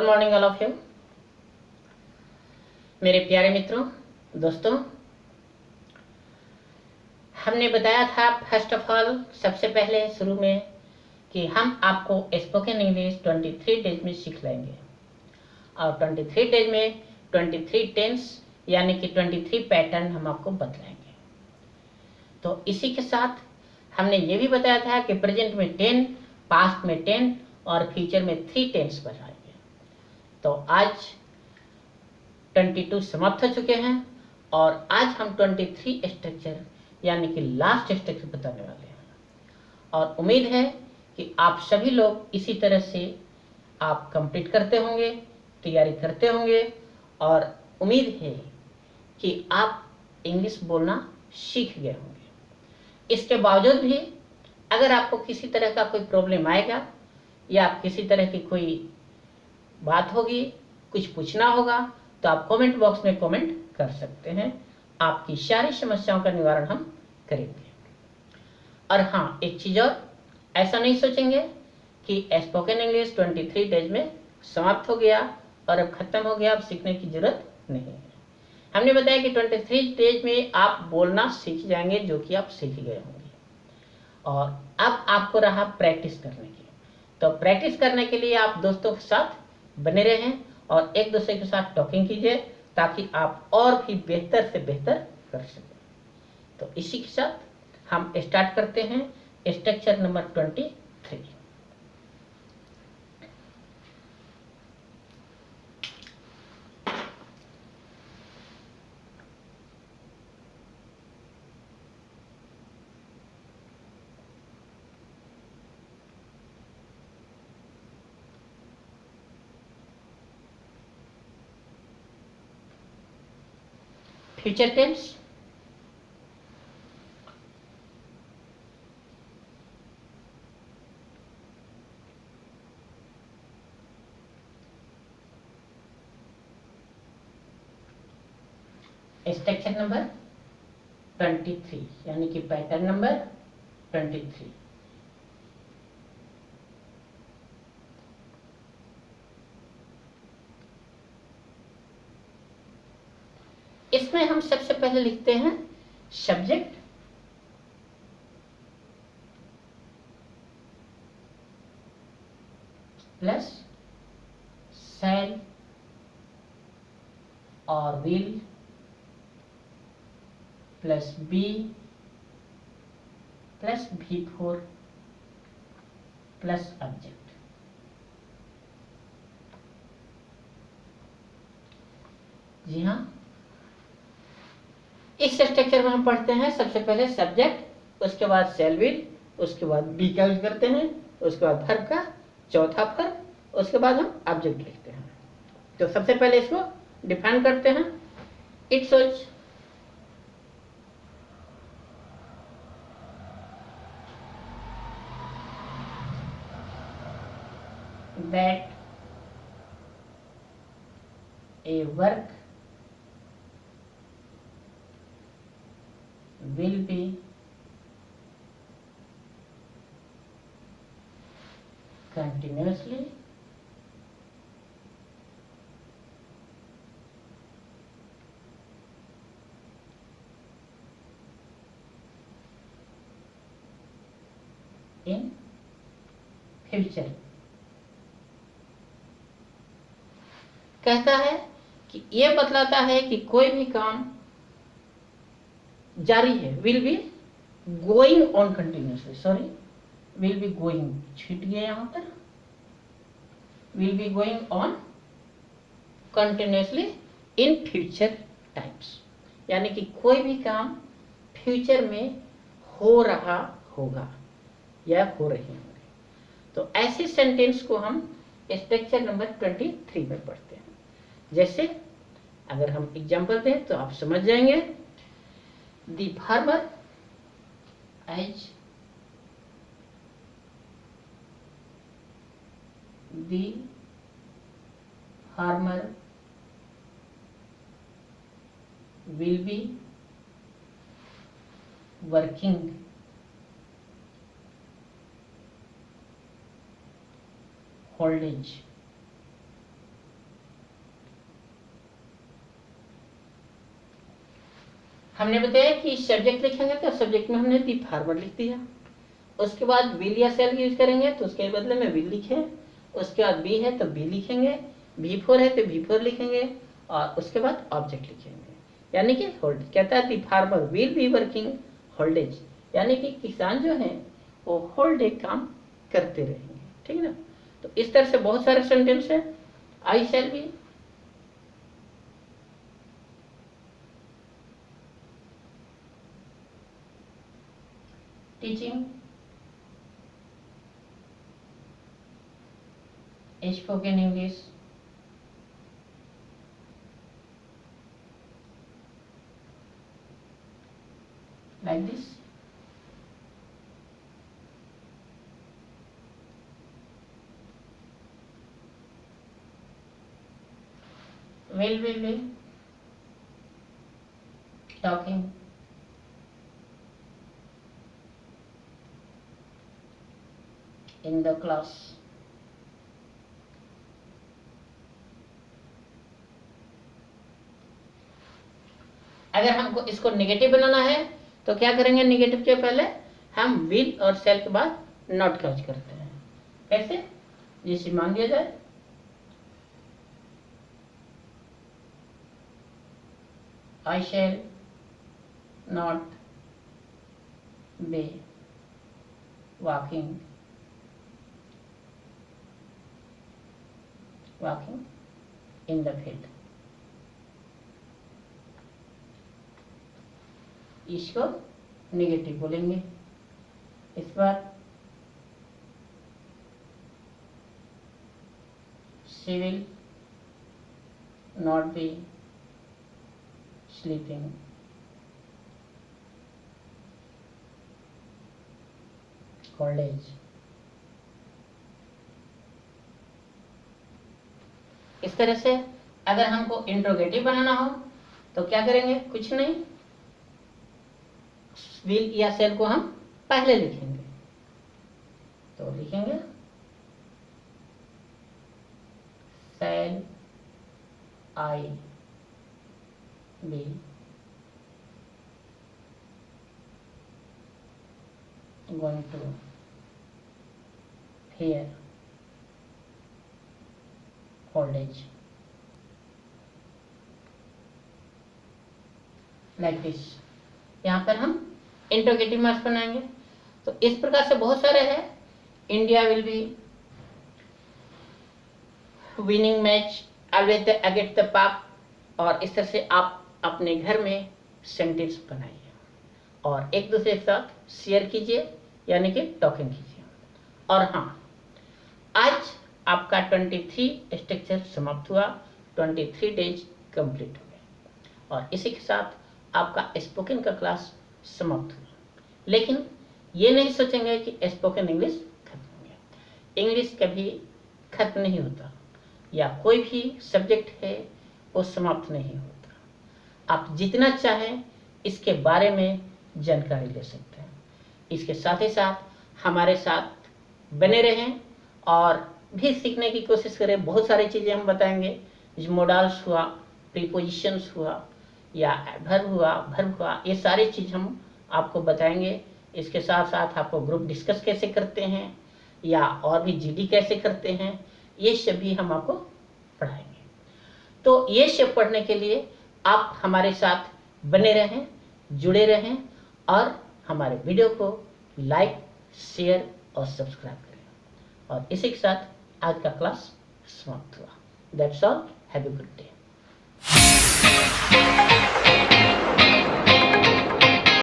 Good morning all of you. मेरे प्यारे मित्रों, दोस्तों, हमने बताया था फर्स्ट ऑफ ऑल सबसे पहले शुरू में कि हम आपको स्पोकन इंग्लिश 23 डेज में सीख लेंगे और 23 डेज में 23 टेंस यानी कि 23 पैटर्न हम आपको बतलाएंगे। तो इसी के साथ हमने ये भी बताया था कि प्रेजेंट में 10, पास्ट में 10 और फ्यूचर में 3 टेंस बताएंगे। तो आज 22 समाप्त हो चुके हैं और आज हम 23 स्ट्रक्चर यानी कि लास्ट स्ट्रक्चर बताने वाले हैं और उम्मीद है कि आप सभी लोग इसी तरह से आप कंप्लीट करते होंगे, तैयारी करते होंगे और उम्मीद है कि आप इंग्लिश बोलना सीख गए होंगे। इसके बावजूद भी अगर आपको किसी तरह का कोई प्रॉब्लम आएगा या किसी तरह की कोई बात होगी, कुछ पूछना होगा तो आप कमेंट बॉक्स में कमेंट कर सकते हैं। आपकी सारी समस्याओं का निवारण हम करेंगे। और हाँ, एक चीज और, ऐसा नहीं सोचेंगे कि स्पोकन इंग्लिश 23 डेज में समाप्त हो गया और अब खत्म हो गया, अब सीखने की जरूरत नहीं है। हमने बताया कि 23 डेज में आप बोलना सीख जाएंगे, जो कि आप सीख गए होंगे और अब आपको रहा प्रैक्टिस करने की। तो प्रैक्टिस करने के लिए आप दोस्तों के साथ बने रहें और एक दूसरे के साथ टॉकिंग कीजिए ताकि आप और भी बेहतर से बेहतर कर सकें। तो इसी के साथ हम स्टार्ट करते हैं structure number 23। Future tense, structure number 23 यानी कि पैटर्न नंबर 23। इसमें हम सबसे पहले लिखते हैं सब्जेक्ट प्लस शैल और will plus be plus V4 plus object. जी हाँ, इस स्ट्रक्चर में हम पढ़ते हैं सबसे पहले सब्जेक्ट, उसके बाद शैल विल, उसके बाद बी का यूज करते हैं, उसके बाद वर्ब का चौथा फॉर्म, उसके बाद हम ऑब्जेक्ट लिखते हैं। तो सबसे पहले इसको डिफाइन करते हैं। It shows that a work will be continuously in future। कहता है कि यह बतलाता है कि कोई भी काम जारी है, will be going on continuously, sorry will be going छूट गया यहां पर, will be going on continuously in future times, यानी कि कोई भी काम फ्यूचर में हो रहा होगा या हो रही होंगे। तो ऐसे सेंटेंस को हम स्ट्रक्चर नंबर 23 में पढ़ते हैं। जैसे अगर हम एग्जांपल दें तो आप समझ जाएंगे। The farmer as the farmer will be working old age हमने बताया कि सब्जेक्ट लिखेंगे तो सब्जेक्ट में हमने दी फार्मर लिख दिया, उसके बाद विल या सेल यूज करेंगे तो उसके बदले में विल लिखे, उसके बाद बी है तो बी लिखेंगे, V4 है तो V4 लिखेंगे और उसके बाद ऑब्जेक्ट लिखेंगे, यानी कि होल्ड। कहता है the farmer will be working होल्डेज, यानी कि किसान जो है वो होल डे काम करते रहेंगे। ठीक है ना। तो इस तरह से बहुत सारे सेंटेंस है। I shall be, teaching, spoken English, like this. Will talking, in the class, अगर हमको इसको नेगेटिव बनाना है तो क्या करेंगे, नेगेटिव के पहले हम विल और सेल के बाद नॉट का यूज करते हैं। कैसे, जैसे मान लिया जाए I shall not be walking in the field, इसको नेगेटिव बोलेंगे। इस बार she will not be sleeping college. इस तरह से अगर हमको इंट्रोगेटिव बनाना हो तो क्या करेंगे, कुछ नहीं, विल या सेल को हम पहले लिखेंगे। तो लिखेंगे shall I be going to hear college, like this। यहाँ पर हम इंट्रोगेटिव मार्क्स बनाएंगे। तो इस प्रकार से बहुत सारे हैं। India will be winning match always against the पाक, और इस तरह से आप अपने घर में सेंटेंस बनाइए और एक दूसरे के साथ शेयर कीजिए, यानी कि टॉकिंग कीजिए। और हाँ, आज आपका 23 स्ट्रक्चर समाप्त हुआ, 23 डेज कंप्लीट हो गए और इसी के साथ आपका स्पोकन का क्लास समाप्त हुआ। लेकिन ये नहीं सोचेंगे कि स्पोकन इंग्लिश खत्म हो गया। इंग्लिश कभी खत्म नहीं होता, या कोई भी सब्जेक्ट है वो समाप्त नहीं होता। आप जितना चाहें इसके बारे में जानकारी ले सकते हैं। इसके साथ ही साथ हमारे साथ बने रहें और भी सीखने की कोशिश करें। बहुत सारी चीज़ें हम बताएंगे, जो मोडाल्स हुआ, प्रीपोजिशंस हुआ, या वर्ब हुआ, ये सारी चीज़ हम आपको बताएंगे। इसके साथ साथ आपको ग्रुप डिस्कस कैसे करते हैं या और भी जीडी कैसे करते हैं, ये सब भी हम आपको पढ़ाएंगे। तो ये सब पढ़ने के लिए आप हमारे साथ बने रहें, जुड़े रहें और हमारे वीडियो को लाइक, शेयर और सब्सक्राइब करें। और इसी के साथ आज का क्लास समाप्त हुआ। That's all, have a good day.